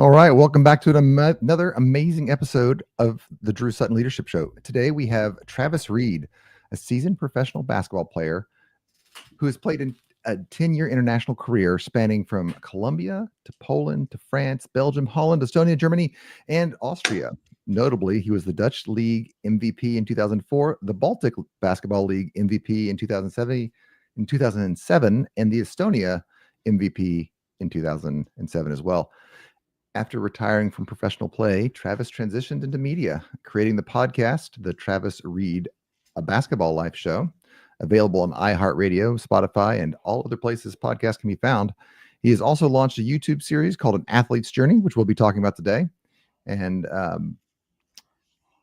All right, welcome back to another amazing episode of the Drew Sutton Leadership Show. Today we have Travis Reed, a seasoned professional basketball player who has played in a 10-year international career spanning from Colombia to Poland to France, Belgium, Holland, Estonia, Germany, and Austria. Notably, he was the Dutch League MVP in 2004, the Baltic Basketball League MVP in 2007, and the Estonia MVP in 2007 as well. After retiring from professional play, Travis transitioned into media, creating the podcast, The Travis Reed, a basketball life show, available on iHeartRadio, Spotify, and all other places podcasts can be found. He has also launched a YouTube series called An Athlete's Journey, which we'll be talking about today, and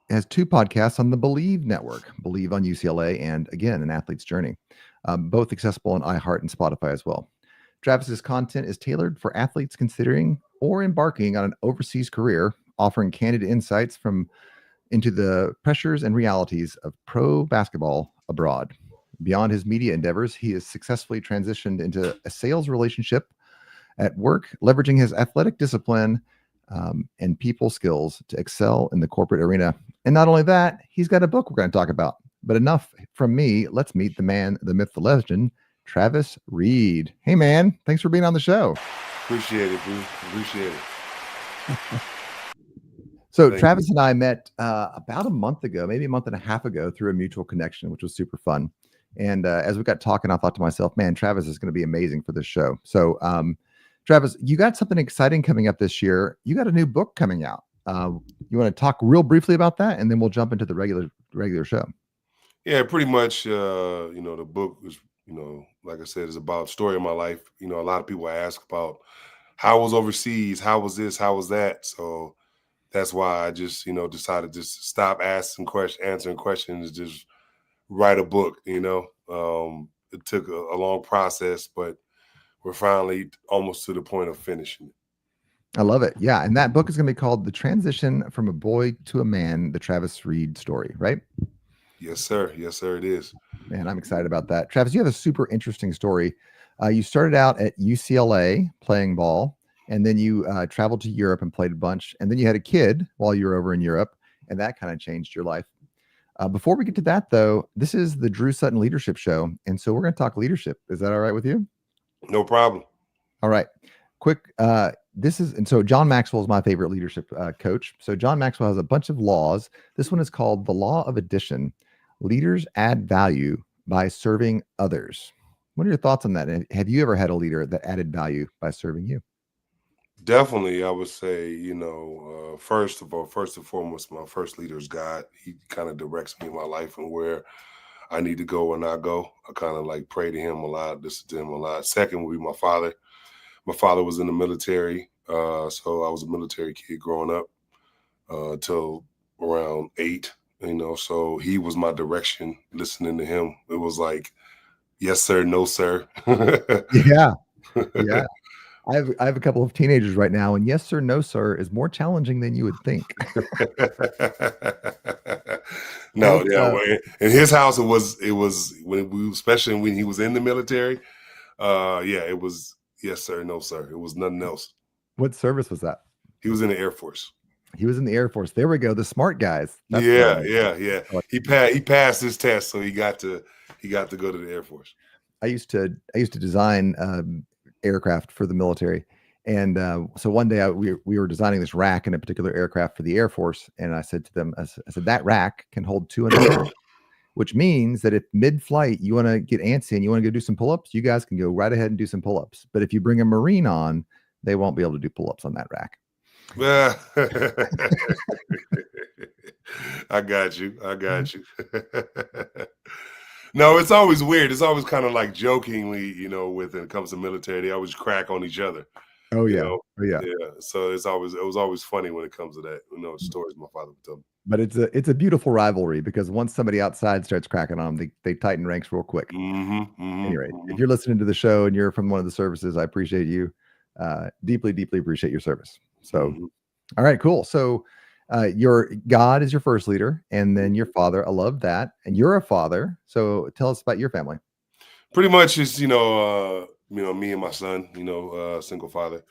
has two podcasts on the Bleav network, Bleav on UCLA, and again, An Athlete's Journey, both accessible on iHeart and Spotify as well. Travis's content is tailored for athletes considering or embarking on an overseas career, offering candid insights into the pressures and realities of pro basketball abroad. Beyond his media endeavors, he has successfully transitioned into a sales relationship at work, leveraging his athletic discipline and people skills to excel in the corporate arena. And not only that, he's got a book we're going to talk about. But enough from me. Let's meet the man, the myth, the legend, Travis Reed. Hey, man. Thanks for being on the show. Appreciate it, dude. Appreciate it. So Travis and I met about a month ago, maybe a month and a half ago, through a mutual connection, which was super fun. And as we got talking, I thought to myself, man, Travis is going to be amazing for this show. So Travis, you got something exciting coming up this year. You got a new book coming out. You want to talk real briefly about that, and then we'll jump into the regular show. Yeah, pretty much. The book is, like I said, is about the story of my life. A lot of people ask about how I was overseas, how was this, how was that. So that's why I just, decided to just stop answering questions, just write a book. It took a long process, but we're finally almost to the point of finishing it. I love it. Yeah. And that book is going to be called The Transition from a Boy to a Man, the Travis Reed Story, right? Yes, sir. Yes, sir, it is. Man, I'm excited about that. Travis, you have a super interesting story. You started out at UCLA playing ball, and then you traveled to Europe and played a bunch. And then you had a kid while you were over in Europe, and that kind of changed your life. Before we get to that, though, this is the Drew Sutton Leadership Show. And so we're going to talk leadership. Is that all right with you? No problem. All right. Quick. So John Maxwell is my favorite leadership coach. So John Maxwell has a bunch of laws. This one is called the Law of Addition. Leaders add value by serving others. What are your thoughts on that? And have you ever had a leader that added value by serving you? Definitely, I would say, first and foremost, my first leader is God. He kind of directs me in my life and where I need to go and not go. I kind of like pray to him a lot, listen to him a lot. Second would be my father. My father was in the military, so I was a military kid growing up till around 8. So he was my direction. Listening to him, it was like, yes, sir, no, sir. Yeah. I have a couple of teenagers right now, and yes, sir, no, sir is more challenging than you would think. No, in his house, it was especially when he was in the military. It was yes, sir, no, sir. It was nothing else. What service was that? He was in the Air Force. He was in the Air Force. There we go. The smart guys. That's yeah. He passed his test, so he got to go to the Air Force. I used to design aircraft for the military, and so one day we were designing this rack in a particular aircraft for the Air Force, and I said to them, I said that rack can hold 200 pounds, which means that if mid-flight you want to get antsy and you want to go do some pull-ups, you guys can go right ahead and do some pull-ups. But if you bring a Marine on, they won't be able to do pull-ups on that rack. I got you. No, it's always weird. It's always kind of like jokingly, when it comes to military, they always crack on each other. Oh yeah. Yeah. So it was always funny when it comes to that. Stories my father would tell me. But it's a beautiful rivalry because once somebody outside starts cracking on them, they tighten ranks real quick. Anyway, if you're listening to the show and you're from one of the services, I appreciate you. Deeply, deeply appreciate your service. So, all right, cool. So your God is your first leader, and then your father. I love that. And you're a father. So tell us about your family. Pretty much it's, me and my son, single father.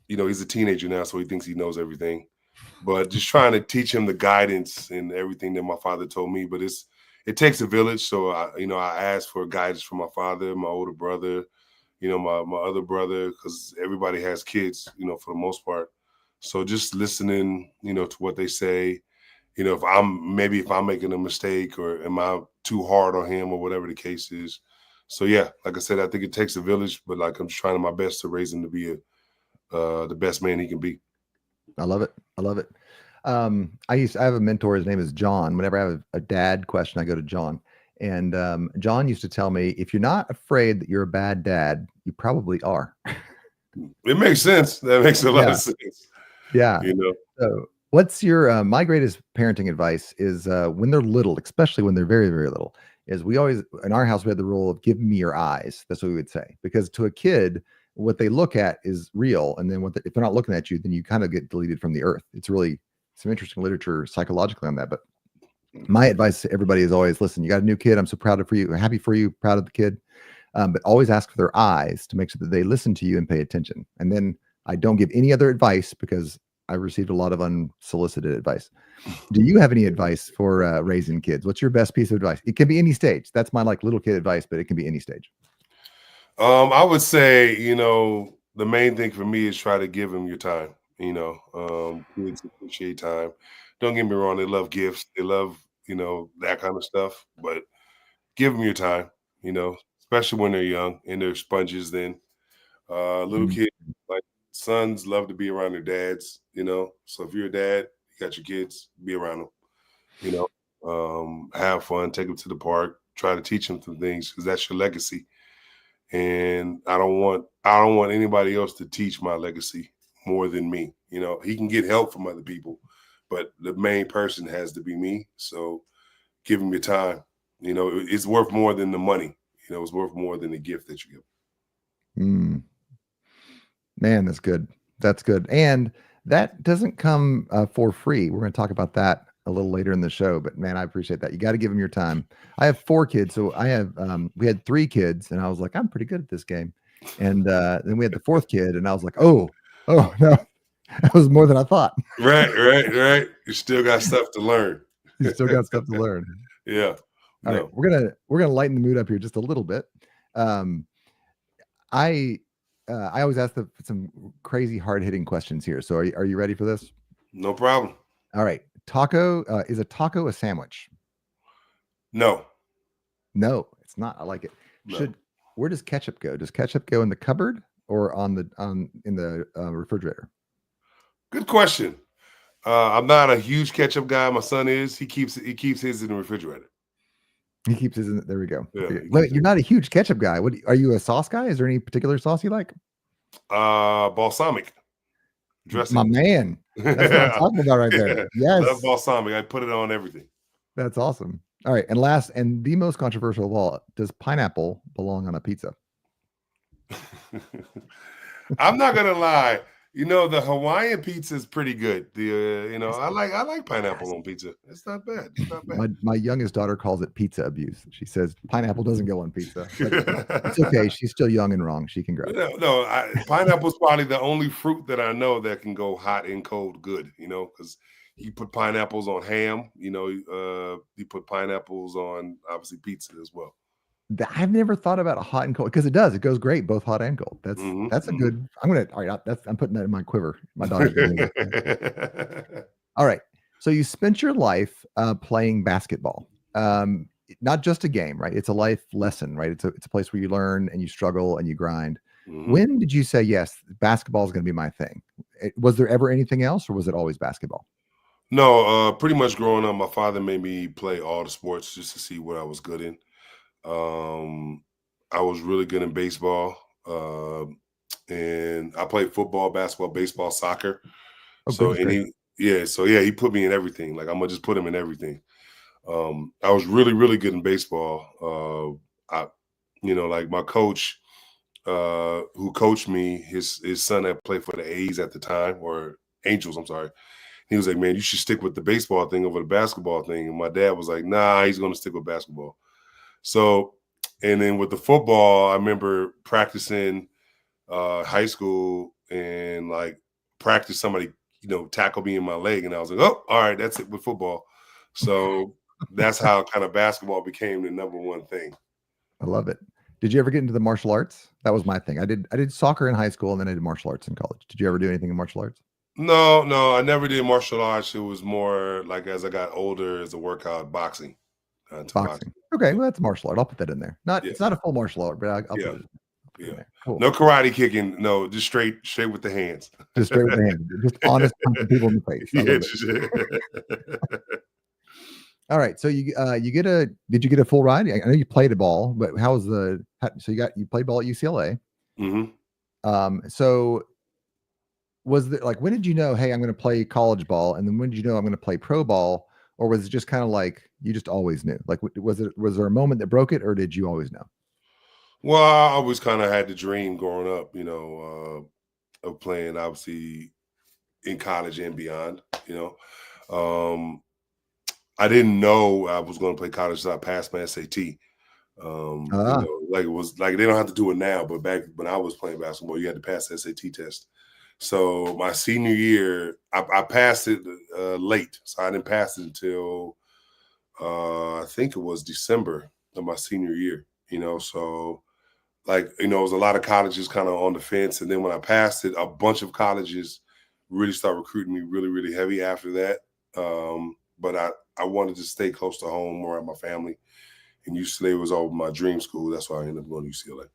he's a teenager now, so he thinks he knows everything. But just trying to teach him the guidance and everything that my father told me. But it takes a village. So I asked for guidance from my father, my older brother, my other brother, because everybody has kids, for the most part. So just listening, to what they say, if I'm making a mistake or am I too hard on him or whatever the case is. So yeah, like I said, I think it takes a village, but like I'm just trying my best to raise him to be the best man he can be. I love it. I love it. I have a mentor. His name is John. Whenever I have a dad question, I go to John. And John used to tell me, if you're not afraid that you're a bad dad, you probably are. It makes sense. That makes a lot Yeah. of sense. Yeah. You know, So, what's your my greatest parenting advice is when they're little, especially when they're very, very little, is we always in our house we had the rule of give me your eyes. That's what we would say. Because to a kid, what they look at is real. And then if they're not looking at you, then you kind of get deleted from the earth. It's really some interesting literature psychologically on that. But my advice to everybody is always listen, you got a new kid. I'm so proud of for you, happy for you, proud of the kid. But always ask for their eyes to make sure that they listen to you and pay attention. And then I don't give any other advice because I've received a lot of unsolicited advice. Do you have any advice for raising kids? What's your best piece of advice? It can be any stage. That's my like little kid advice, but it can be any stage. I would say, the main thing for me is try to give them your time. Kids appreciate time. Don't get me wrong; they love gifts, they love, that kind of stuff. But give them your time. Especially when they're young and they're sponges. Then little Mm. kids, like sons, love to be around their dads. So if you're a dad, you got your kids, be around them. You have fun, take them to the park, try to teach them some things because that's your legacy. And I don't want anybody else to teach my legacy more than me. He can get help from other people, but the main person has to be me. So give him your time. It's worth more than the money. It's worth more than the gift that you give. Mm. Man, that's good. That's good. And that doesn't come for free. We're going to talk about that a little later in the show. But man, I appreciate that. You got to give them your time. I have 4 kids, so we had 3 kids, and I was like, I'm pretty good at this game. And then we had the 4th kid, and I was like, oh no, that was more than I thought. Right. You still got stuff to learn. You still got stuff to learn. Yeah. All right, we're gonna lighten the mood up here just a little bit. Um, I always ask some crazy hard hitting questions here. So are you ready for this? No problem. All right. Taco is a taco a sandwich? No. No, it's not. I like it. No. Where does ketchup go? Does ketchup go in the cupboard or in the refrigerator? Good question. I'm not a huge ketchup guy. My son is. He keeps his in the refrigerator. He keeps his. There we go. Yeah, Wait, you're not a huge ketchup guy. What are you, a sauce guy? Is there any particular sauce you like? Balsamic dressing. My man. That's what I'm talking about right there. Yes. Love balsamic. I put it on everything. That's awesome. All right. And last and the most controversial of all, does pineapple belong on a pizza? I'm not gonna lie. The Hawaiian pizza is pretty good. I like pineapple on pizza. It's not bad. It's not bad. My youngest daughter calls it pizza abuse. She says pineapple doesn't go on pizza. It's okay. She's still young and wrong. She can grow. No, pineapple is probably the only fruit that I know that can go hot and cold good. Because you put pineapples on ham. You put pineapples on obviously pizza as well. I've never thought about a hot and cold because it does. It goes great both hot and cold. That's a good. I'm putting that in my quiver. My daughter's all right. So you spent your life playing basketball. Not just a game, right? It's a life lesson, right? It's a place where you learn and you struggle and you grind. Mm-hmm. When did you say yes, basketball is going to be my thing? Was there ever anything else, or was it always basketball? No, pretty much growing up, my father made me play all the sports just to see what I was good in. I was really good in baseball, and I played football, basketball, baseball, soccer. He put me in everything. Like I'm gonna just put him in everything. I was really, really good in baseball. Like my coach, who coached me, his son that played for the A's at the time, or Angels, I'm sorry. He was like, man, you should stick with the baseball thing over the basketball thing. And my dad was like, nah, he's gonna stick with basketball. So, and then with the football, I remember practicing high school and like practice somebody, tackle me in my leg, and I was like, oh, all right, that's it with football. So that's how kind of basketball became the number one thing. I love it. Did you ever get into the martial arts? That was my thing. I did soccer in high school, and then I did martial arts in college. Did you ever do anything in martial arts? No, I never did martial arts. It was more like as I got older, as a workout, boxing. To Boxing. Okay, Yeah, well, that's martial art. I'll put that in there. yeah, It's not a full martial art, but I'll yeah, put it in yeah. there. Cool. No karate kicking. No, just straight with the hands. Just straight with the hand. Just honest punching people in the face. I love it. All right. So did you get a full ride? I know you played a ball, but so you played ball at UCLA. So was there like, when did you know, hey, I'm going to play college ball? And then when did you know I'm going to play pro ball? Or was it just kind of like, you just always knew? Like, was there a moment that broke it, or did you always know? Well, I always kind of had the dream growing up, of playing, obviously, in college and beyond. I didn't know I was going to play college until I passed my SAT. Like it was like they don't have to do it now, but back when I was playing basketball, you had to pass the SAT test. So my senior year, I passed it late, so I didn't pass it until I think it was December of my senior year. So like it was a lot of colleges kind of on the fence, and then when I passed it, a bunch of colleges really started recruiting me really, really heavy after that. But I wanted to stay close to home, more at my family. And UCLA was all my dream school. That's why I ended up going to UCLA.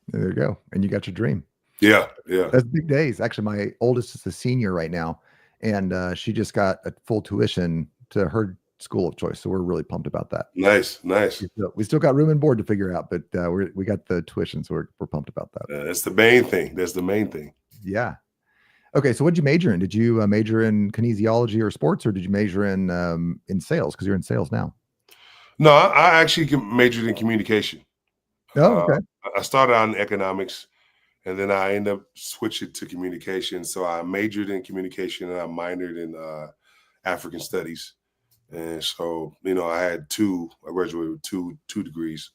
There you go. And you got your dream. Yeah. That's big days. Actually, my oldest is a senior right now, and she just got a full tuition to her school of choice. So we're really pumped about that. Nice. We still got room and board to figure out, but we got the tuition, so we're pumped about that. That's the main thing. Yeah. Okay, so what did you major in? Did you major in kinesiology or sports, or did you major in sales? Because you're in sales now. No, I actually majored in communication. Oh, okay. I started out in economics, and then I ended up switching to communication. So I majored in communication, and I minored in African studies. And so, I graduated with two degrees,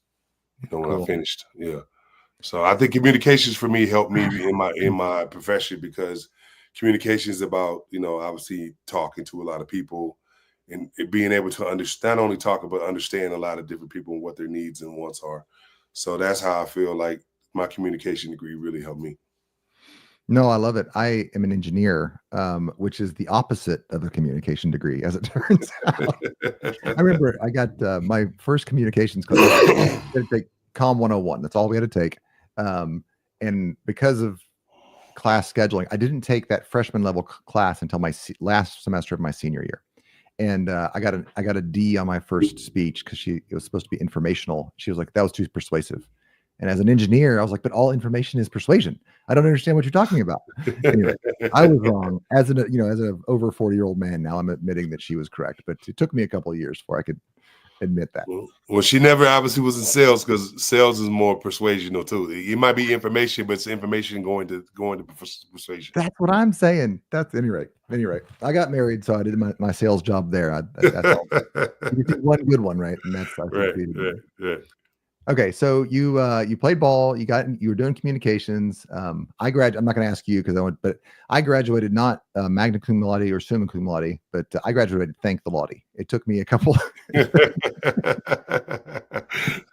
when I finished. Yeah. So I think communications for me helped me in my profession, because communication is about, obviously talking to a lot of people and being able to understand, not only talk, but understand a lot of different people and what their needs and wants are. So that's how I feel like my communication degree really helped me. No, I love it. I am an engineer, which is the opposite of a communication degree, as it turns out. I remember I got my first communications class. I had to take Com 101. That's all we had to take. And because of class scheduling, I didn't take that freshman level class until my last semester of my senior year. And I got a D on my first speech because it was supposed to be informational. She was like, that was too persuasive. And as an engineer, I was like, but all information is persuasion. I don't understand what you're talking about. Anyway, I was wrong. As an over 40-year-old man now, I'm admitting that she was correct. But it took me a couple of years before I could admit that. Well, she never obviously was in sales, because sales is more persuasional too. It might be information, but it's information going to persuasion. That's what I'm saying. That's anyway. I got married, so I did my sales job there. That's all. You did one good one, right? And that's right. Okay, so you played ball. You were doing communications. I'm not going to ask you but I graduated not magna cum laude or summa cum laude, but I graduated thank the laude. It took me a couple.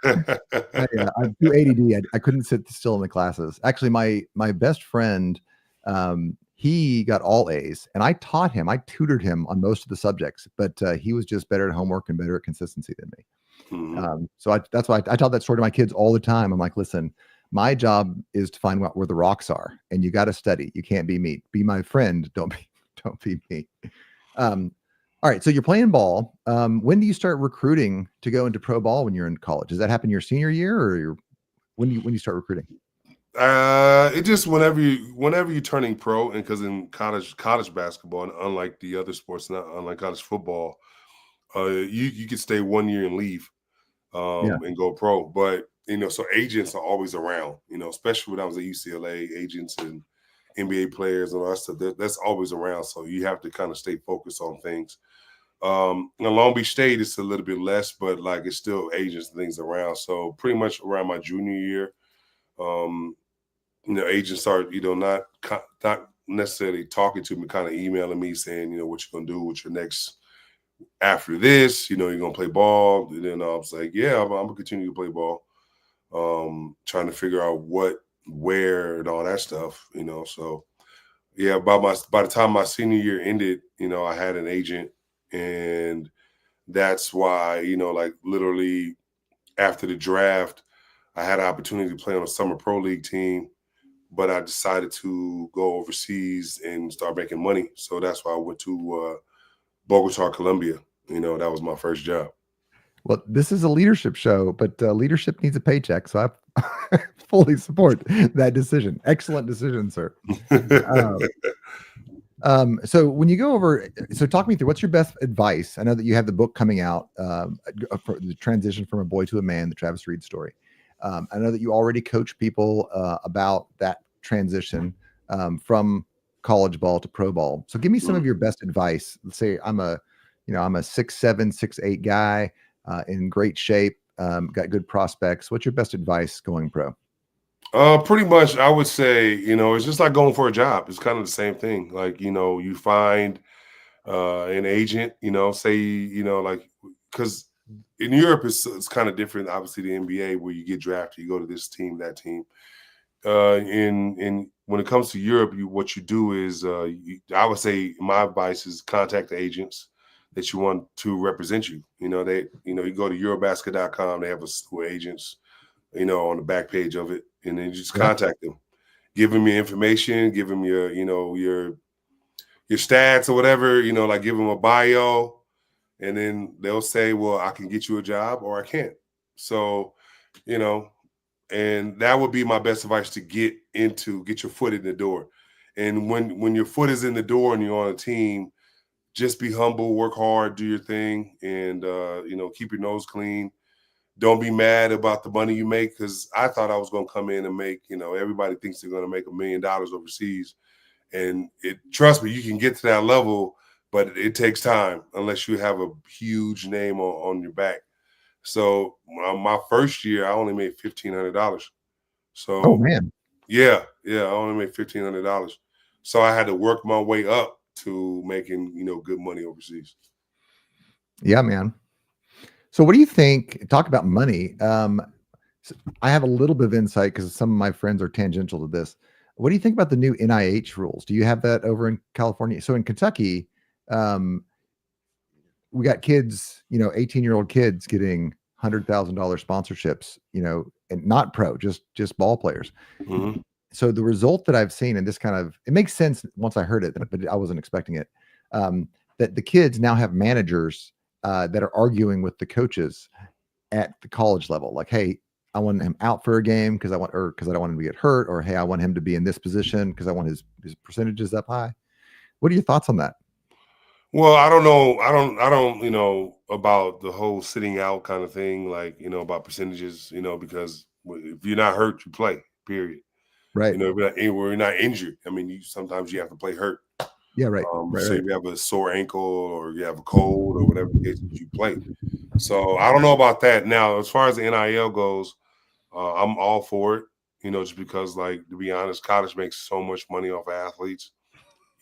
I'm too ADD. I couldn't sit still in the classes. Actually, my best friend, he got all A's, and I taught him. I tutored him on most of the subjects, but he was just better at homework and better at consistency than me. So that's why I tell that story to my kids all the time. I'm like, listen, my job is to find out where the rocks are, and you got to study. You can't be me. Be my friend. Don't be me. All right. So you're playing ball. When do you start recruiting to go into pro ball when you're in college? Does that happen your senior year, or when you start recruiting? It just whenever you're turning pro, and because in college basketball, and unlike the other sports, not unlike college football, you can stay 1 year and leave. And go pro. But, so agents are always around, especially when I was at UCLA, agents and NBA players and all that stuff, that's always around. So you have to kind of stay focused on things. In Long Beach State, it's a little bit less, but like it's still agents and things around. So pretty much around my junior year, agents start, not necessarily talking to me, kind of emailing me saying, what you're gonna do with your next after this. You're gonna play ball. And then I was like, yeah, I'm gonna continue to play ball. Trying to figure out what, where, and all that stuff. So yeah, by the time my senior year ended, I had an agent, and that's why, like literally after the draft, I had an opportunity to play on a summer pro league team, but I decided to go overseas and start making money. So that's why I went to Bogota, Colombia. That was my first job. Well, this is a leadership show, but leadership needs a paycheck, so I fully support that decision. Excellent decision, sir. So when you go over, so talk me through what's your best advice. I know that you have the book coming out, for the transition from a boy to a man, the Travis Reed story. I know that you already coach people about that transition from college ball to pro ball. So give me some of your best advice. Let's say I'm a 6'7", 6'8" guy in great shape, got good prospects. What's your best advice going pro? Pretty much, I would say, it's just like going for a job. It's kind of the same thing. Like, you find an agent, say, like, because in Europe, it's kind of different. Obviously, the NBA, where you get drafted, you go to this team, that team. In when it comes to Europe, what you do is, I would say my advice is contact the agents that you want to represent you. You go to Eurobasket.com. They have a slew of agents, on the back page of it, and then you just contact them, give them your information, give them your, your stats or whatever, like give them a bio, and then they'll say, well, I can get you a job or I can't. So, and that would be my best advice to get your foot in the door. And when your foot is in the door and you're on a team, just be humble, work hard, do your thing, and keep your nose clean. Don't be mad about the money you make, because I thought I was going to come in and make, everybody thinks they're going to make $1 million overseas. And trust me, you can get to that level, but it takes time unless you have a huge name on your back. So my first year, I only made $1,500. So, oh man, yeah, I only made $1,500. So I had to work my way up to making, good money overseas. yeah, man. So what do you think? Talk about money. So I have a little bit of insight because some of my friends are tangential to this. What do you think about the new NIH rules? Do you have that over in California? So in Kentucky, we got kids, 18-year-old kids getting $100,000 sponsorships, and not pro, just ball players. Mm-hmm. So the result that I've seen, and this kind of, it makes sense once I heard it, but I wasn't expecting it, that the kids now have managers that are arguing with the coaches at the college level. Like, hey, I want him out for a game because I don't want him to get hurt, or hey, I want him to be in this position because I want his percentages up high. What are your thoughts on that? Well, I don't know. I don't, about the whole sitting out kind of thing, like, about percentages, because if you're not hurt, you play, period. Right. If you're not injured. I mean, sometimes you have to play hurt. Yeah. Right. So Right. if you have a sore ankle or you have a cold or whatever the case, you play. So I don't know about that. Now, as far as the NIL goes, I'm all for it, just because, like, to be honest, college makes so much money off of athletes.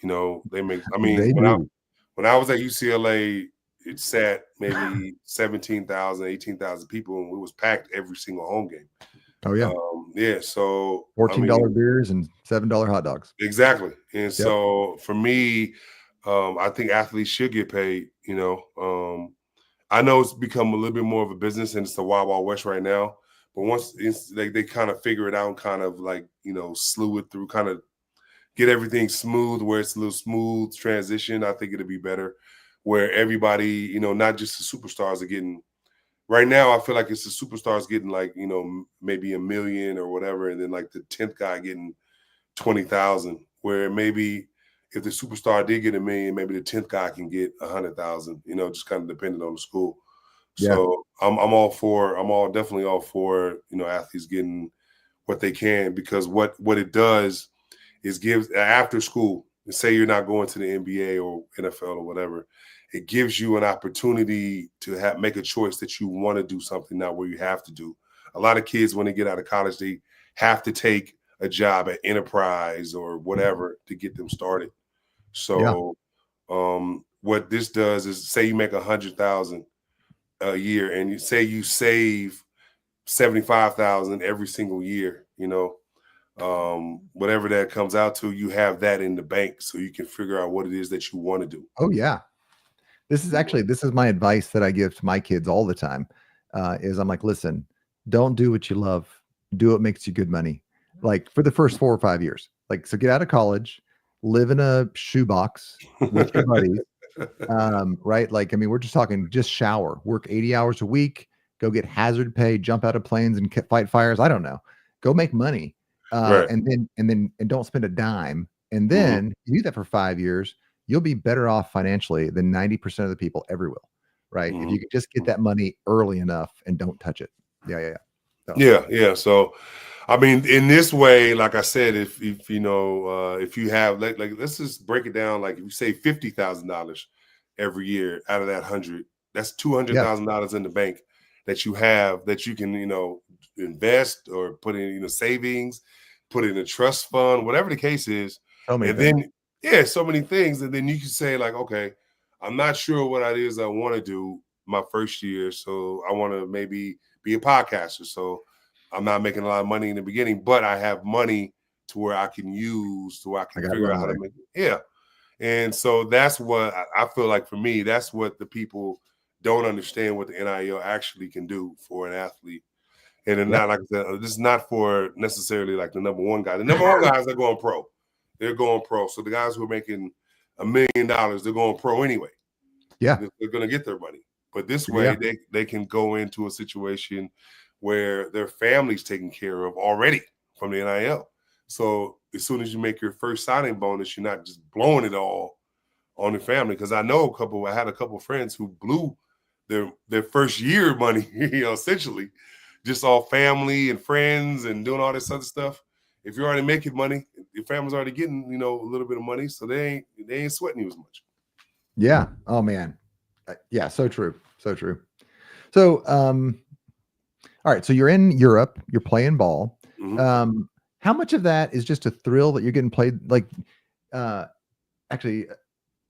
They make, I mean, They do. when I was at UCLA, it sat maybe 17,000, 18,000 people, and it was packed every single home game. Oh yeah. Yeah. So $14 beers and $7 hot dogs. Exactly. And Yep. so for me, I think athletes should get paid. I know it's become a little bit more of a business, and it's the Wild Wild West right now. But once they kind of figure it out and kind of like, slew it through, kind of get everything smooth, where it's a little smooth transition, I think it'll be better, where everybody, not just the superstars are getting. Right now, I feel like it's the superstars getting like, maybe $1 million or whatever, and then like the 10th guy getting 20,000. Where maybe if the superstar did get $1 million, maybe the 10th guy can get 100,000. Just kind of depending on the school. Yeah. So I'm definitely all for, athletes getting what they can, because what it does is gives after school. Say you're not going to the NBA or NFL or whatever, it gives you an opportunity to make a choice that you want to do something, not where you have to do. A lot of kids, when they get out of college, they have to take a job at Enterprise or whatever to get them started. Yeah. So what this does is, say you make 100,000 a year, and you say you save 75,000 every single year, whatever that comes out to, you have that in the bank so you can figure out what it is that you want to do. Oh yeah. This is my advice that I give to my kids all the time. Is I'm like, listen, don't do what you love. Do what makes you good money. Like for the first 4 or 5 years. Like, so get out of college, live in a shoebox with your buddies. Right? Like, I mean, we're just talking just shower, work 80 hours a week, go get hazard pay, jump out of planes and fight fires. I don't know. Go make money. Right. And don't spend a dime. And Mhm. then you do that for 5 years, you'll be better off financially than 90% of the people ever will. Right? If Mhm. you could just get that money early enough and don't touch it. Yeah. So, Yeah. So, I mean, in this way, like I said, if if you have like let's just break it down. Like if you save $50,000 every year out of that 100, that's yeah. $200,000 in the bank that you have, that you can invest or put in savings, put in a trust fund, whatever the case is. So many And things. then so many things, and then you can say like, okay, I'm not sure what it is I want to do my first year, so I want to maybe be a podcaster. So I'm not making a lot of money in the beginning, but I have money to where I can use, to where I can got figure out how to runway. make it. Yeah. And so that's what I feel like for me, that's what the people don't understand, what the NIL actually can do for an athlete. And then Yeah. not, like I said, this is not for necessarily like the number one guy. The number one guys are going pro. They're going pro. So the guys who are making $1 million, they're going pro anyway. Yeah. They're going to get their money. But this way, Yeah. they can go into a situation where their family's taken care of already from the NIL. So as soon as you make your first signing bonus, you're not just blowing it all on the family. Because I had a couple of friends who blew their first year money, essentially, just all family and friends and doing all this other stuff. If you're already making money, your family's already getting, a little bit of money, so they ain't sweating you as much. Yeah. Oh man. Yeah. So true. So true. So, all right. So you're in Europe, you're playing ball. Mm-hmm. How much of that is just a thrill that you're getting played? Like, actually,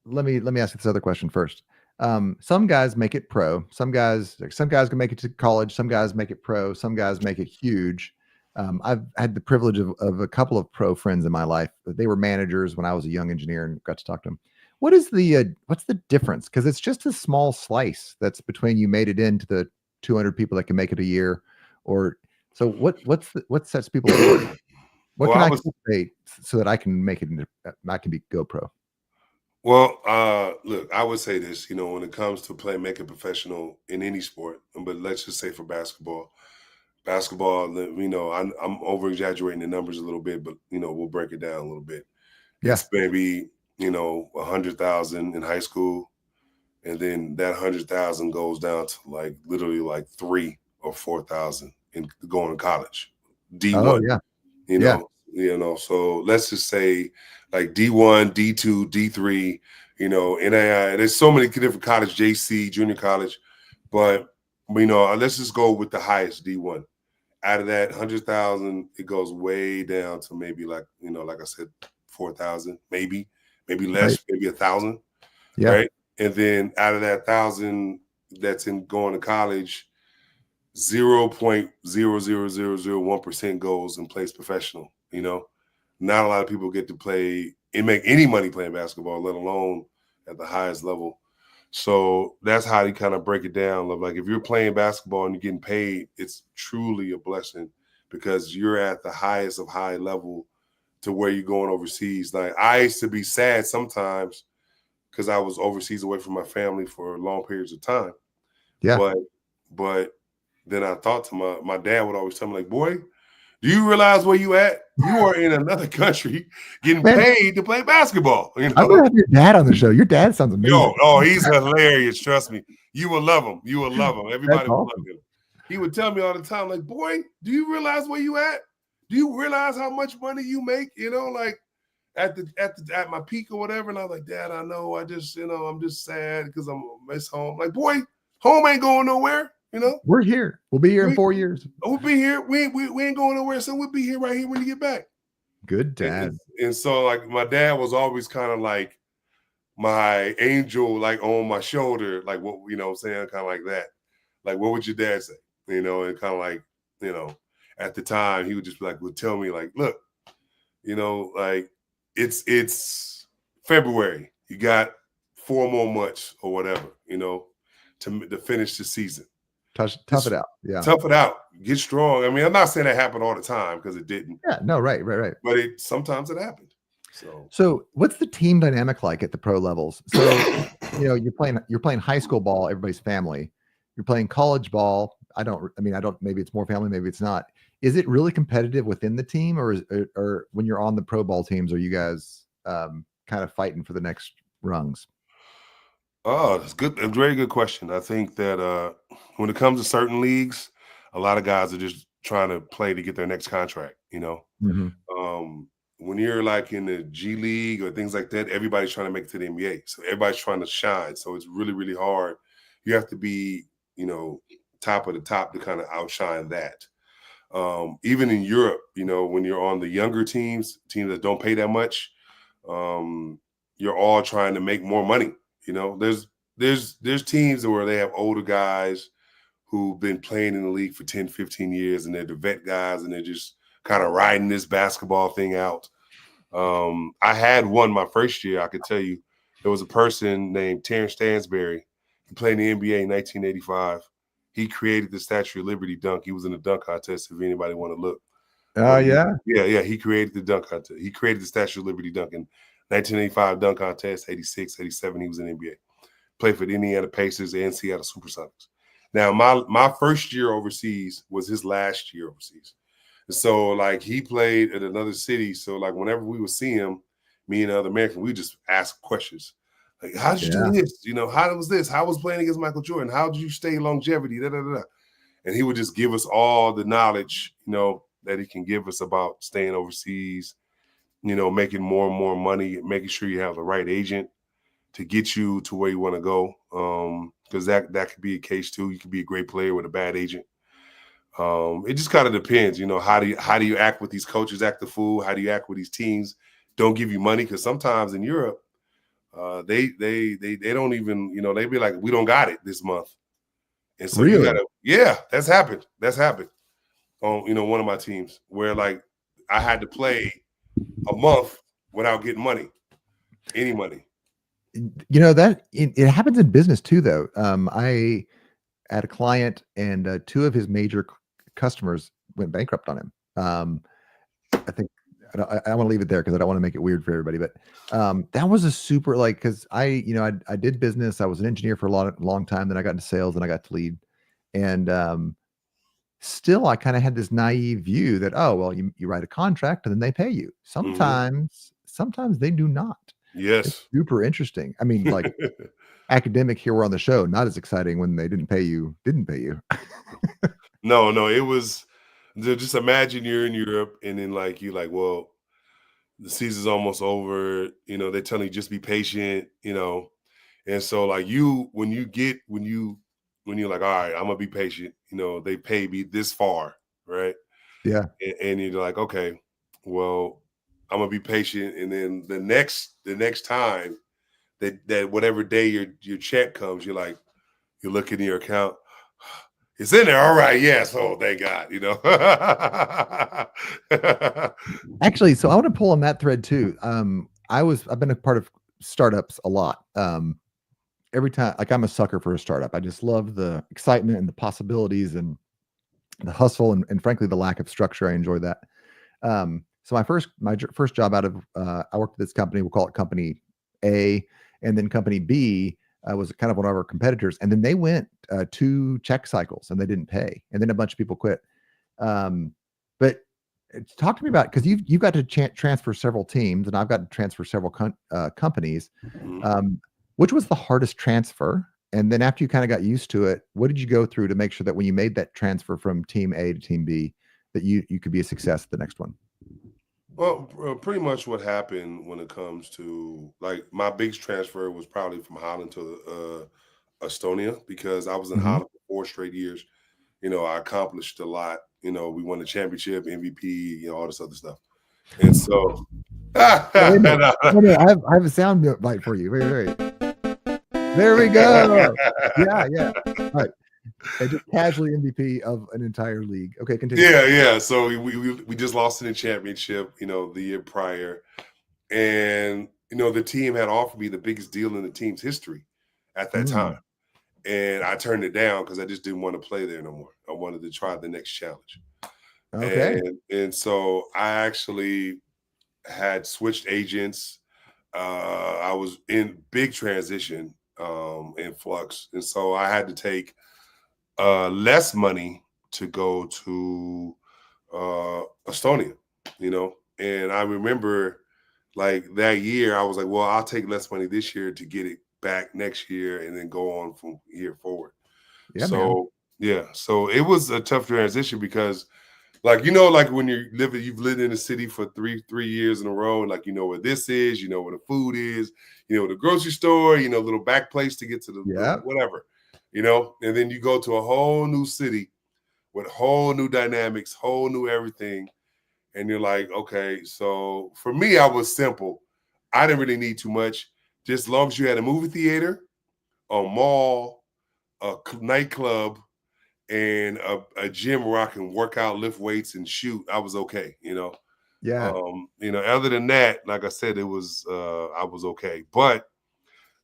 let me ask you this other question first. Some guys make it pro. Some guys can make it to college. Some guys make it pro. Some guys make it huge. I've had the privilege of a couple of pro friends in my life. They were managers when I was a young engineer and got to talk to them. What's the difference? Because it's just a small slice that's between you made it into the 200 people that can make it a year, or so. What sets people apart? What Well, can I cultivate so that I can make it into I can be GoPro? Well, look, I would say this, when it comes to making professional in any sport, but let's just say for basketball, I'm over exaggerating the numbers a little bit, but we'll break it down a little bit. Yeah. It's maybe, 100,000 in high school. And then that 100,000 goes down to like literally like 3 or 4,000 in going to college, Oh D1, yeah. you Yeah. know, so let's just say like D1, D2, D3, NAI. There's so many different college, JC, junior college, but let's just go with the highest D1. Out of that 100,000, it goes way down to maybe like I said, 4,000, maybe less, Right. maybe 1,000, Yeah. right? And then out of that 1,000 that's in going to college, 0.00001% goes and plays professional. Not a lot of people get to play and make any money playing basketball, let alone at the highest level. So that's how you kind of break it down. Like if you're playing basketball and you're getting paid, it's truly a blessing because you're at the highest of high level to where you're going overseas. Like I used to be sad sometimes because I was overseas away from my family for long periods of time. Yeah. But then I thought to my dad would always tell me like, boy, do you realize where you at? You are in another country getting Man, paid to play basketball. I'm gonna have your dad on the show. Your dad sounds amazing. He's hilarious. Trust me. You will love him. You will love him. That's Everybody will love awesome. him. He would tell me all the time, like, boy, do you realize where you at? Do you realize how much money you make? Like at my peak or whatever. And I was like, Dad, I know. I just, I'm just sad because I'm miss home. Like, boy, home ain't going nowhere. We're here. We'll be here in 4 years. We'll be here. We ain't going nowhere. So we'll be here right here when you get back. Good dad. And so like my dad was always kind of like my angel, like on my shoulder, like what I'm saying, kind of like that. Like, what would your dad say? And kind of like, at the time he would just be like, would tell me like, look, like it's February. You got 4 more months or whatever, to finish the season. Tough it out. Yeah. Tough it out. Get strong. I mean, I'm not saying that happened all the time because it didn't. Yeah. No, right. But sometimes it happened. So what's the team dynamic like at the pro levels? So, you're playing high school ball, everybody's family. You're playing college ball. Maybe it's more family, maybe it's not. Is it really competitive within the team, or when you're on the pro ball teams, are you guys kind of fighting for the next rungs? Oh, that's good. A very good question. I think that when it comes to certain leagues, a lot of guys are just trying to play to get their next contract, Mhm. When you're like in the G League or things like that, everybody's trying to make it to the NBA. So everybody's trying to shine. So it's really, really hard. You have to be, top of the top to kind of outshine that. Even in Europe, when you're on the younger teams that don't pay that much, you're all trying to make more money. There's teams where they have older guys who've been playing in the league for 10, 15 years, and they're the vet guys, and they're just kind of riding this basketball thing out. I had one my first year. I could tell you there was a person named Terrence Stansberry. He played in the NBA in 1985. He created the Statue of Liberty dunk. He was in the dunk contest, if anybody want to look. Oh, yeah. Yeah. He created the dunk contest. He created the Statue of Liberty dunk in 1985 dunk contest, 86, 87. He was in the NBA. Played for the Indiana Pacers and Seattle Supersonics. Now, my first year overseas was his last year overseas. So like he played at another city. So like whenever we would see him, me and other Americans, we just ask questions. Like, how did you do this? How was this? How was playing against Michael Jordan? How did you stay longevity? Da, da, da, da. And he would just give us all the knowledge, that he can give us about staying overseas, making more and more money, making sure you have the right agent to get you to where you want to go. Because that could be a case too. You could be a great player with a bad agent. It just kind of depends, how do you act with these coaches, act the fool? How do you act with these teams? Don't give you money, because sometimes in Europe, they don't even, they be like, we don't got it this month, and so you gotta, that's happened. On one of my teams where like I had to play a month without getting any money. That it happens in business too, though. I had a client, and 2 of his major customers went bankrupt on him. I think I want to leave it there because I don't want to make it weird for everybody. But that was a super, like, because I did business. I was an engineer for a long time. Then I got into sales, and I got to lead. And still, I kind of had this naive view that, oh well, you write a contract and then they pay you. Sometimes they do not. It's Yes. super interesting. I mean, like, academic here, we're on the show, not as exciting when they didn't pay you. No, it was just imagine you're in Europe and then like you're like, well, the season's almost over. They're telling you just be patient. And so like when you're like, all right, I'm gonna be patient. They pay me this far, right? Yeah. And you're like, okay, well, I'm gonna be patient. And then the next time that whatever day your check comes, you're looking in your account. It's in there. All right. Yes. Oh, thank God. Actually, so I want to pull on that thread too. I've been a part of startups a lot. Every time, like, I'm a sucker for a startup. I just love the excitement and the possibilities and the hustle, and frankly, the lack of structure. I enjoy that. So my first job out of I worked at this company. We'll call it Company A, and then Company B was kind of one of our competitors. And then they went 2 check cycles and they didn't pay, and then a bunch of people quit. But talk to me about, because you've got to transfer several teams, and I've got to transfer several companies. Mhm. Which was the hardest transfer? And then after you kind of got used to it, what did you go through to make sure that when you made that transfer from team A to team B, that you could be a success at the next one? Well, pretty much what happened when it comes to like my biggest transfer was probably from Holland to Estonia, because I was in Mhm. Holland for 4 straight years. I accomplished a lot. We won the championship, MVP, all this other stuff. And so, Wait a minute. and, No, I have a sound bite for you. Wait. There we go. Yeah, yeah. All right. And just casually MVP of an entire league. Okay, continue. yeah. So we just lost in the championship, the year prior, and the team had offered me the biggest deal in the team's history at that time, Mm, and I turned it down because I just didn't want to play there no more. I wanted to try the next challenge, okay. and so I actually had switched agents. I was in big transition, in flux, and so I had to take less money to go to Estonia, And I remember like that year, I was like, well, I'll take less money this year to get it back next year and then go on from here forward. Yeah, man. So yeah, so it was a tough transition because like when you've lived in the city for three years in a row, and like where this is, where the food is, the grocery store, little back place to get to the Yeah. whatever, and then you go to a whole new city with whole new dynamics, whole new everything. And you're like, okay, so for me, I was simple. I didn't really need too much. Just as long as you had a movie theater, a mall, a nightclub, and a gym where I can work out, lift weights, and shoot, I was okay. Yeah. Other than that, like I said, I was okay. But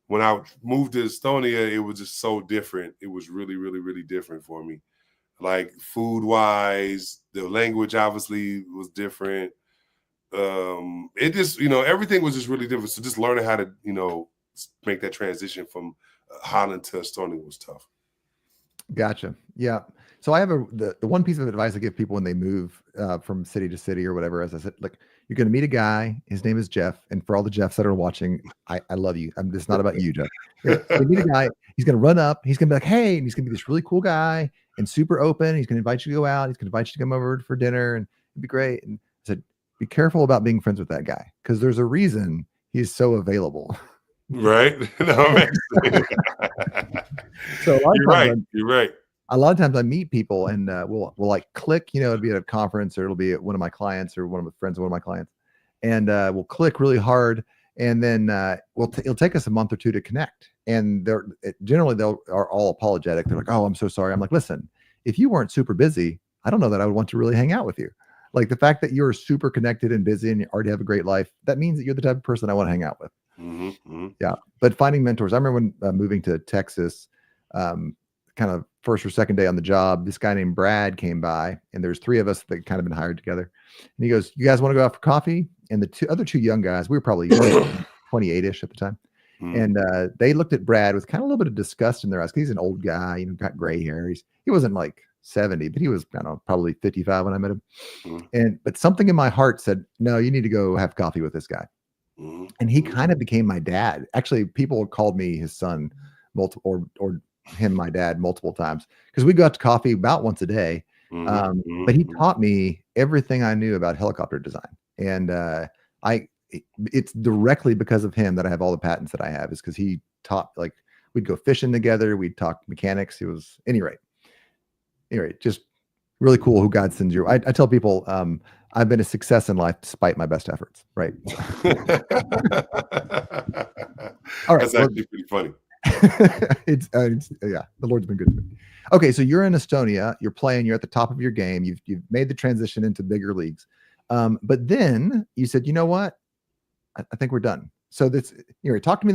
when I moved to Estonia, it was just so different. It was really, really, really different for me. Like food wise, the language obviously was different. It just, everything was just really different. So just learning how to, make that transition from Holland to Estonia was tough. Gotcha. Yeah. So I have the one piece of advice I give people when they move from city to city or whatever. As I said, look, you're going to meet a guy. His name is Jeff. And for all the Jeffs that are watching, I love you. It's not about you, Jeff. You meet a guy. He's going to run up. He's going to be like, hey, and he's going to be this really cool guy and super open. He's going to invite you to go out. He's going to invite you to come over for dinner, and it'd be great. And I said, be careful about being friends with that guy because there's a reason he's so available. Right? No, So a lot you're of times right. You're right. a lot of times I meet people and we'll like click, it'll be at a conference or it'll be at one of my clients or one of my friends of one of my clients, and we'll click really hard, and then it'll take us a month or two to connect, and generally are all apologetic. They're like, "Oh, I'm so sorry." I'm like, "Listen, if you weren't super busy, I don't know that I would want to really hang out with you. Like the fact that you're super connected and busy and you already have a great life, that means that you're the type of person I want to hang out with." Mm-hmm, mm-hmm. Yeah, but finding mentors. I remember when moving to Texas, kind of first or second day on the job, this guy named Brad came by, and there's three of us that kind of been hired together. And he goes, "You guys want to go out for coffee?" And the other two young guys, we were probably 28-ish at the time, and they looked at Brad with kind of a little bit of disgust in their eyes because he's an old guy, got gray hair. He wasn't like 70, but he was, I don't know, probably 55 when I met him. But something in my heart said, "No, you need to go have coffee with this guy." And he kind of became my dad. Actually, people called me his son multiple or him my dad multiple times because we got to coffee about once a day. But he taught me everything I knew about helicopter design, and it's directly because of him that I have all the patents that I have. Is because he taught, like, we'd go fishing together, we'd talk mechanics. It was anyway, just really cool who God sends you. I tell people I've been a success in life despite my best efforts. Right. All right. That's actually pretty funny. it's yeah, the Lord's been good to me. Okay, so you're in Estonia, you're playing, you're at the top of your game, you've made the transition into bigger leagues, but then you said, you know what, I think we're done. So this, talk to me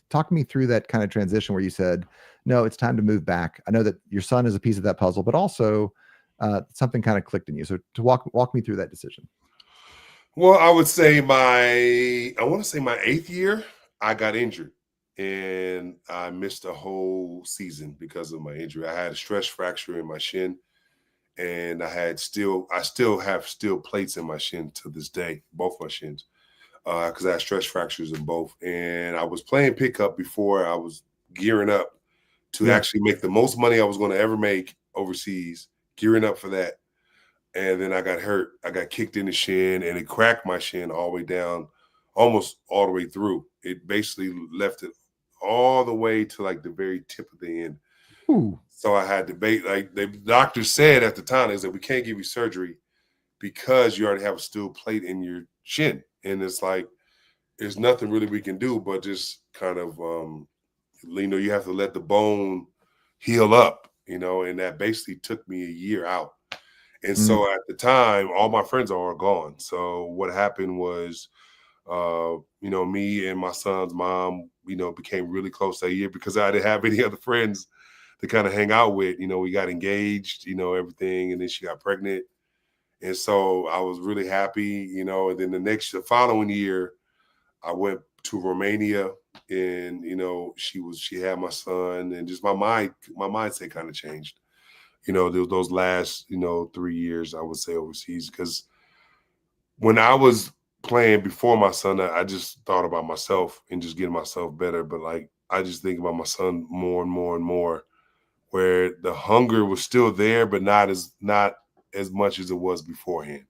talk me through that kind of transition where you said, no, it's time to move back. I know that your son is a piece of that puzzle, but also something kind of clicked in you. So to walk me through that decision. Well, I would say I want to say my 8th year, I got injured and I missed a whole season because of my injury. I had a stress fracture in my shin, and I still have plates in my shin to this day, both my shins, because I had stress fractures in both. And I was playing pickup before I was gearing up to actually make the most money I was going to ever make overseas, gearing up for that. And then I got hurt. I got kicked in the shin, and it cracked my shin all the way down, almost all the way through. It basically left it all the way to like the very tip of the end. Ooh. So I had to like the doctor said at the time, is that we can't give you surgery because you already have a steel plate in your shin. And it's like, there's nothing really we can do but just kind of, you have to let the bone heal up, and that basically took me a year out. And Mm. so at the time, all my friends are all gone. So what happened was, me and my son's mom, became really close that year because I didn't have any other friends to kind of hang out with. We got engaged, everything, and then she got pregnant. And so I was really happy, and then the following year, I went to Romania, and she had my son, and just my mindset kind of changed. Those last 3 years, I would say, overseas, because when I was playing before my son, I just thought about myself and just getting myself better. But like, I just think about my son more and more and more, where the hunger was still there, but not as much as it was beforehand.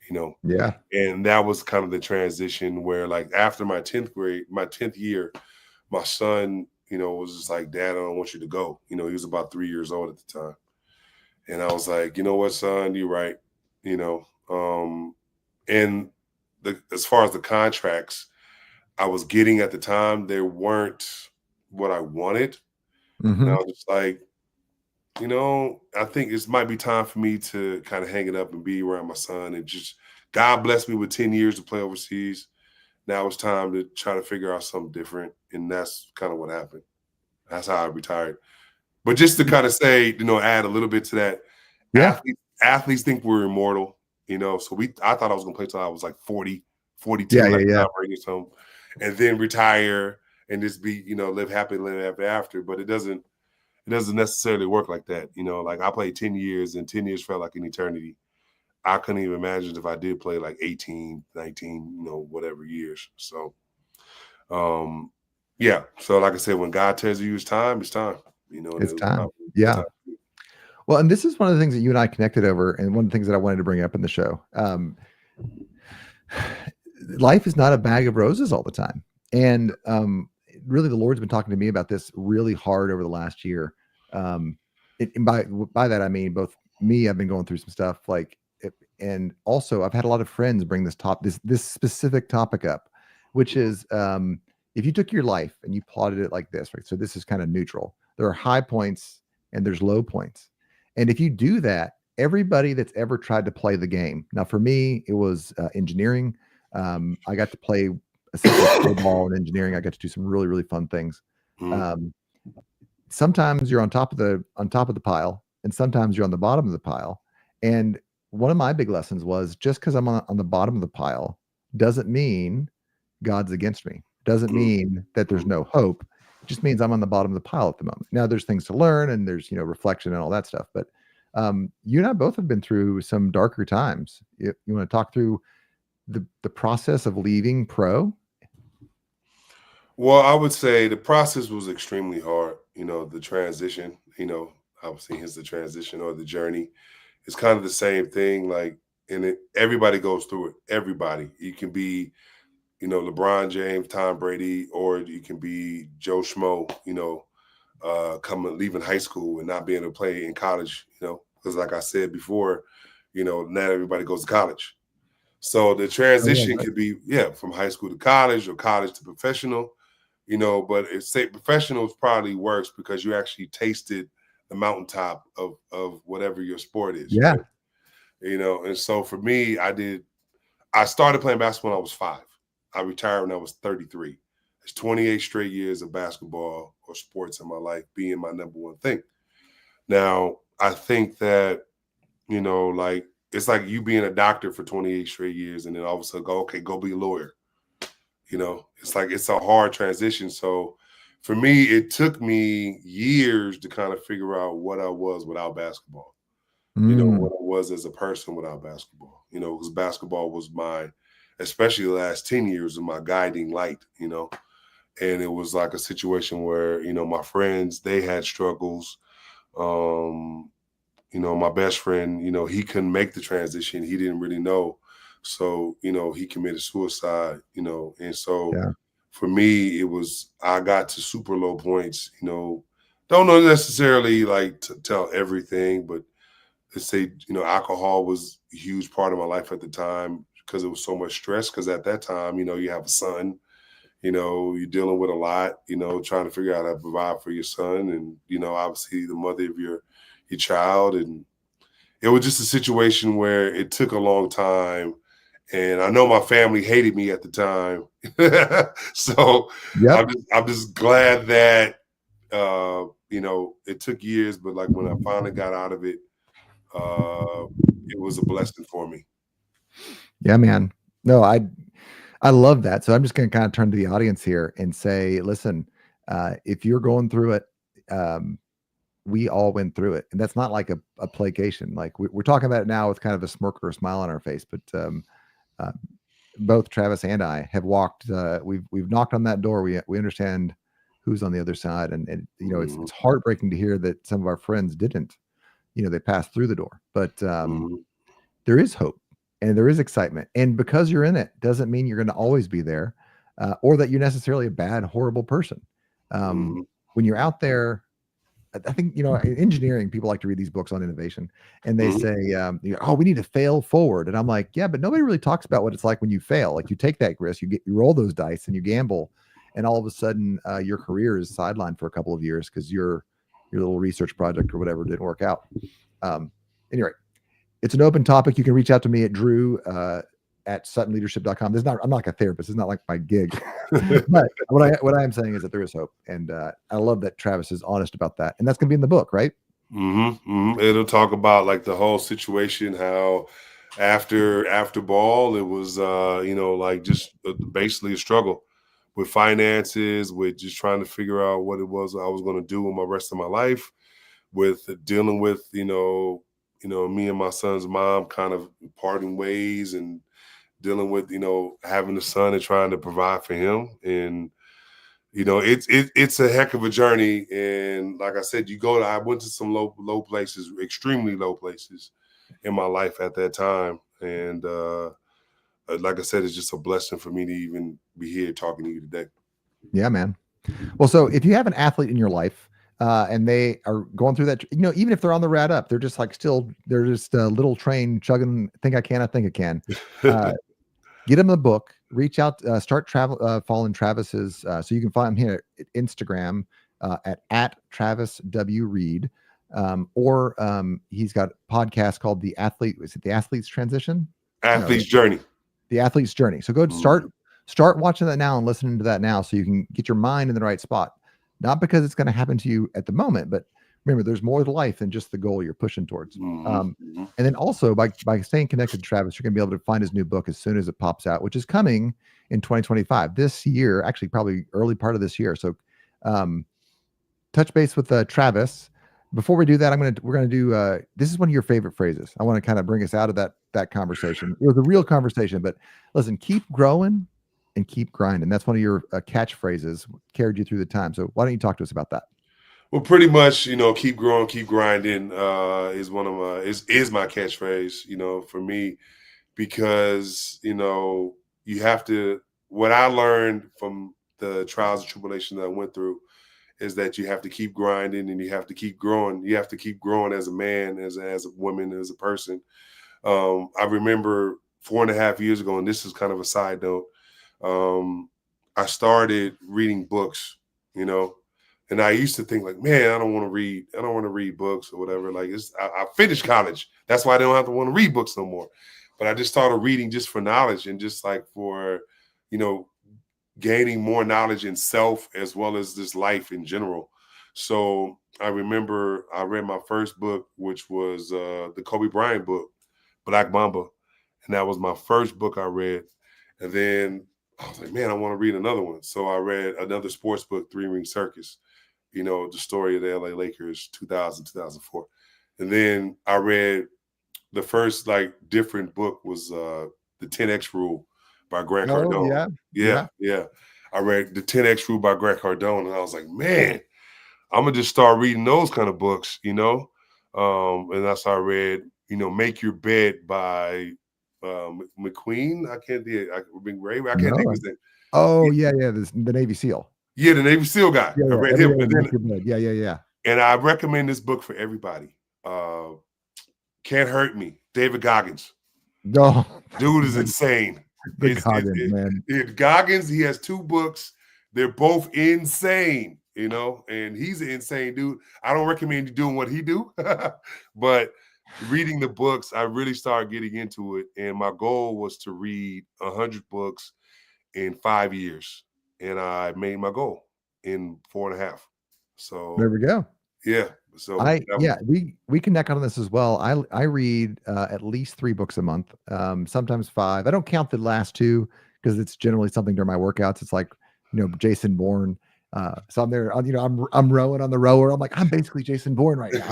You know, Yeah. and that was kind of the transition where, like, after my 10th year, my son, was just like, Dad, I don't want you to go. He was about 3 years old at the time. And I was like, you know what, son, you're right. You know, and as far as the contracts I was getting at the time, they weren't what I wanted. And I Hmm. was just like, I think this might be time for me to kind of hang it up and be around my son. And just, God blessed me with 10 years to play overseas. Now it's time to try to figure out something different. And that's kind of what happened. That's how I retired. But just to kind of say, add a little bit to that, Yeah. athletes think we're immortal, So I thought I was gonna play till I was like 40, Yeah. 42, Yeah. like Yeah. Tom Brady or something, and then retire and just be, live happy, live happy after. But it doesn't necessarily work like that. Like, I played 10 years, and 10 years felt like an eternity. I couldn't even imagine if I did play like 18, 19, whatever years. So um yeah. So like I said, when God tells you it's time, it's time. And It's it was time. probably Yeah. time. Well, and this is one of the things that you and I connected over, and one of the things that I wanted to bring up in the show. Life is not a bag of roses all the time, and really, the Lord's been talking to me about this really hard over the last year. Um, and by that I mean both me. I've been going through some stuff and also I've had a lot of friends bring this specific topic up, which is if you took your life and you plotted it like this, right? So this is kind of neutral. There are high points and there's low points. And if you do that, everybody that's ever tried to play the game. Now, for me, it was engineering. I got to play essentially pro ball in engineering. I got to do some really, really fun things. Mhm. Um, Sometimes you're on top of the pile, and sometimes you're on the bottom of the pile. And one of my big lessons was just because I'm on the bottom of the pile doesn't mean God's against me. Doesn't Mhm. mean that there's Mhm. no hope. It just means I'm on the bottom of the pile at the moment. Now there's things to learn and there's reflection and all that stuff. But you and I both have been through some darker times. You want to talk through the process of leaving pro? Well, I would say the process was extremely hard. The transition, obviously, here's the transition or the journey. It's kind of the same thing. Like, everybody goes through it. Everybody. You can be, LeBron James, Tom Brady, or you can be Joe Schmo, coming leaving high school and not being able to play in college, because like I said before, not everybody goes to college. So the Oh yeah, transition right. could be, yeah, from high school to college or college to professional, but say professional is probably worse because you actually tasted the mountaintop of whatever your sport is, Yeah. right? And so for me, I started playing basketball when I was 5. I retired when I was 33. It's 28 straight years of basketball or sports in my life being my number one thing. Now, I think that, like, it's like you being a doctor for 28 straight years and then all of a sudden go, okay, go be a lawyer. It's like it's a hard transition. So for me, it took me years to kind of figure out what I was without basketball, Mm, what I was as a person without basketball, because basketball was especially the last 10 years of my guiding light, and it was like a situation where, my friends, they had struggles. Um, my best friend, he couldn't make the transition. He didn't really know. So, he committed suicide, and so yeah. for me, I got to super low points, don't know necessarily like to tell everything, but let's say, alcohol was a huge part of my life at the time because it was so much stress. Because at that time, you have a son, you're dealing with a lot, trying to figure out how to provide for your son, and obviously the mother of your child, and it was just a situation where it took a long time. And I know my family hated me at the time. So Yep. I'm just glad that, it took years, but like when I finally got out of it, it was a blessing for me. Yeah, man. No, I love that. So I'm just going to kind of turn to the audience here and say, listen, if you're going through it, we all went through it, and that's not like a placation. Like we're talking about it now with kind of a smirk or a smile on our face, but uh, both Travis and I have walked. We've knocked on that door. We understand who's on the other side, and it's heartbreaking to hear that some of our friends didn't. They passed through the door, but there is hope and there is excitement, and because you're in it doesn't mean you're going to always be there, or that you're necessarily a bad, horrible person. When you're out there, I think, in engineering, people like to read these books on innovation, and they say, "Oh, we need to fail forward." And I'm like, "Yeah, but nobody really talks about what it's like when you fail. Like you take that risk, you roll those dice, and you gamble, and all of a sudden, your career is sidelined for a couple of years because your little research project or whatever didn't work out." Anyway, it's an open topic. You can reach out to me at Drew at SuttonLeadership.com. I'm not like a therapist. It's not like my gig. But what I am saying is that there is hope, and I love that Travis is honest about that, and that's going to be in the book, right? It'll talk about like the whole situation, how after ball it was like just basically a struggle with finances, with just trying to figure out what it was I was going to do with my rest of my life, with dealing with me and my son's mom kind of parting ways, and dealing with having a son and trying to provide for him. And it's a heck of a journey. And like I said, I went to some low places, extremely low places in my life at that time. And like I said, it's just a blessing for me to even be here talking to you today. Yeah, man. Well, so if you have an athlete in your life, and they are going through that, even if they're on the rad up, they're just they're just a little train chugging. Think I can, I think I can. Get them the book. Reach out. Start following Travis's. So you can find him here at Instagram at Travis W Reed, or he's got a podcast called The Athlete. Is it The Athlete's Transition? Athlete's Journey. The Athlete's Journey. So go start watching that now and listening to that now, so you can get your mind in the right spot. Not because it's going to happen to you at the moment, but remember, there's more to life than just the goal you're pushing towards. And then also by staying connected to Travis, you're going to be able to find his new book as soon as it pops out, which is coming in 2025 this year, actually probably early part of this year. So touch base with Travis. Before we do that, we're going to do, this is one of your favorite phrases. I want to kind of bring us out of that conversation. It was a real conversation, but listen, keep growing and keep grinding. That's one of your catchphrases, carried you through the time. So why don't you talk to us about that? Well, pretty much, keep growing, keep grinding is one of my is my catchphrase, for me, because you have to. What I learned from the trials and tribulations that I went through is that you have to keep grinding, and you have to keep growing. You have to keep growing as a man, as a woman, as a person. I remember 4.5 years ago, and this is kind of a side note. I started reading books, and I used to think like, man, I don't want to read books or whatever. Like I finished college. That's why I don't have to want to read books no more. But I just started reading just for knowledge, and just like for, gaining more knowledge in self as well as this life in general. So I remember I read my first book, which was the Kobe Bryant book, Black Mamba. And that was my first book I read. And then I was like, man, I want to read another one. So I read another sports book, Three Ring Circus, the story of the LA Lakers, 2000, 2004. And then I read the first different book was the 10X Rule by Grant Cardone. Yeah. I read the 10X Rule by Grant Cardone, and I was like, man, I'm gonna just start reading those kind of books, and that's how I read, Make Your Bed by McQueen. I can't think of his name. Oh yeah, the Navy SEAL. Yeah, the Navy SEAL guy. I read him. Yeah. And I recommend this book for everybody. Can't Hurt Me. David Goggins. No, Dude is insane. the Goggins, man. Goggins, he has 2 books. They're both insane, and he's an insane dude. I don't recommend you doing what he do, but reading the books, I really started getting into it. And my goal was to read 100 books in 5 years. And I made my goal in 4.5. So There we go. yeah. So we connect on this as well. I read at least 3 books a month, sometimes 5. I don't count the last 2 because it's generally something during my workouts. It's like Jason Bourne. So I'm there. I'm rowing on the rower. I'm like, I'm basically Jason Bourne right now.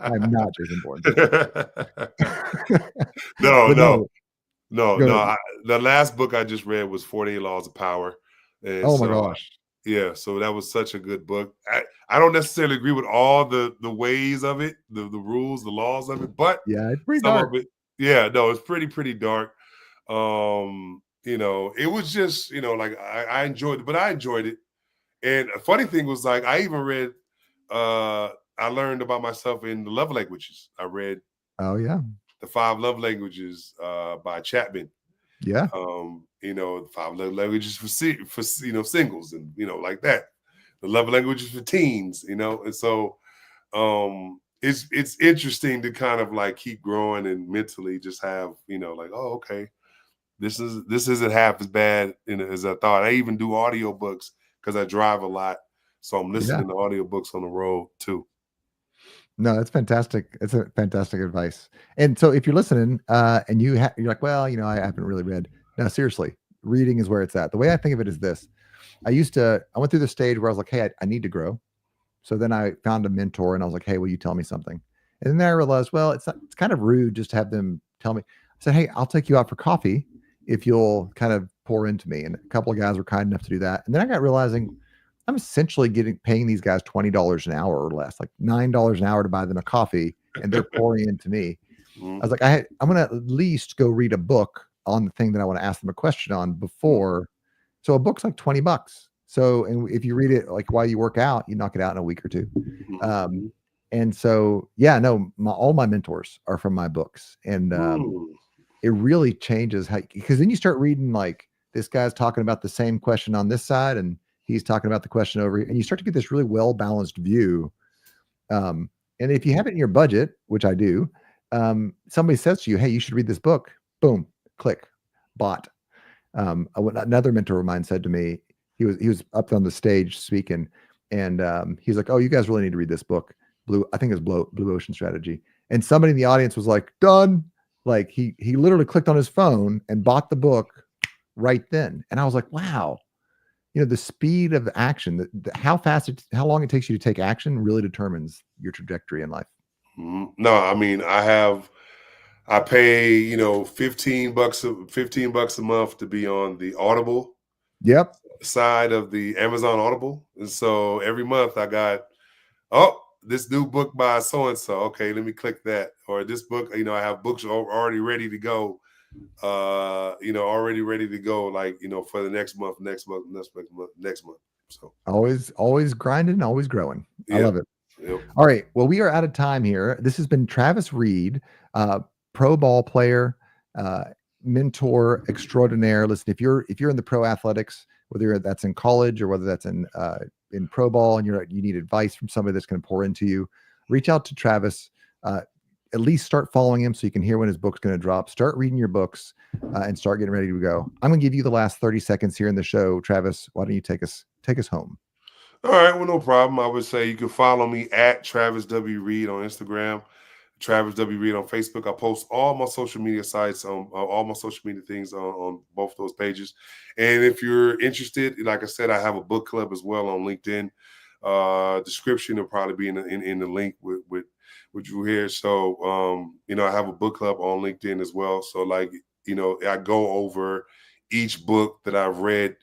I'm not Jason Bourne. No. Go The last book I just read was 48 Laws of Power. And oh my gosh. Yeah, so that was such a good book. I don't necessarily agree with all the ways of it, the rules, the laws of it, but yeah, it's pretty some dark. of it, it's pretty dark. It was just, like I enjoyed it, but I enjoyed it. And a funny thing was, like, I even read, I learned about myself in the love languages. I read Oh yeah. The 5 Love Languages by Chapman. Yeah. The 5 love languages for singles, and like that. The love languages for teens, and so it's interesting to kind of like keep growing and mentally just have, like, oh, okay, this isn't half as bad as I thought. I even do audiobooks because I drive a lot. So I'm listening to audiobooks on the road too. No, that's fantastic. It's a fantastic advice. And so if you're listening, and you're like, well, I haven't really read. No, seriously, reading is where it's at. The way I think of it is this. I went through the stage where I was like, hey, I need to grow. So then I found a mentor and I was like, hey, will you tell me something? And then I realized, well, it's kind of rude just to have them tell me. I said, hey, I'll take you out for coffee if you'll kind of pour into me. And a couple of guys were kind enough to do that. And then I got realizing I'm essentially paying these guys $20 an hour or less, like $9 an hour to buy them a coffee, and they're pouring into me. I was like, I'm going to at least go read a book on the thing that I want to ask them a question on before. So a book's like $20. So, and if you read it like while you work out, you knock it out in a week or 2. And so, yeah, no, all my mentors are from my books, and it really changes because then you start reading, like, this guy's talking about the same question on this side, and he's talking about the question over here, and you start to get this really well-balanced view. And if you have it in your budget, which I do, somebody says to you, hey, you should read this book. Boom, click, bought. Another mentor of mine said to me, he was up on the stage speaking, and he's like, oh, you guys really need to read this book. I think it's Blue Ocean Strategy. And somebody in the audience was like, done. Like he literally clicked on his phone and bought the book right then. And I was like, wow, the speed of action, how long it takes you to take action really determines your trajectory in life. No, I mean, I pay, $15 a month to be on the Audible side of the Amazon Audible. And so every month I got, this new book by so-and-so. Okay, let me click that. Or this book, I have books already ready to go. Already ready to go, like, for the next month. So always grinding, always growing. I love it. Yep. All right. Well, we are out of time here. This has been Travis Reed, pro ball player, mentor extraordinaire. Listen, if you're in the pro athletics, whether that's in college or whether that's in pro ball, and you need advice from somebody that's going to pour into you, reach out to Travis. At least start following him so you can hear when his book's going to drop. Start reading your books and start getting ready to go. I'm going to give you the last 30 seconds here in the show. Travis, why don't you take us home? All right, well, no problem. I would say you can follow me at Travis W. Reed on Instagram, Travis W. Reed on Facebook. I post all my social media sites on all my social media things on both those pages. And if you're interested, like I said, I have a book club as well on LinkedIn. Description will probably be in the link with you here. So, I have a book club on LinkedIn as well. So, like, I go over each book that I've read,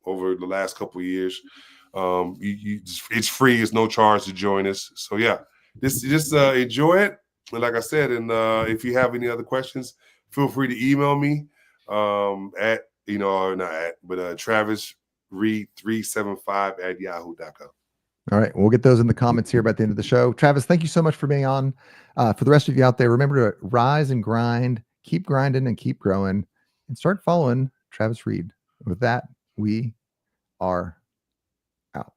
over the last couple of years. It's free. It's no charge to join us. So, yeah, just enjoy it. And like I said, and if you have any other questions, feel free to email me at, or not at, but Travis Reed 375 at yahoo.com. All right. We'll get those in the comments here by the end of the show. Travis, thank you so much for being on. For the rest of you out there, remember to rise and grind, keep grinding and keep growing, and start following Travis Reed. With that, we are out.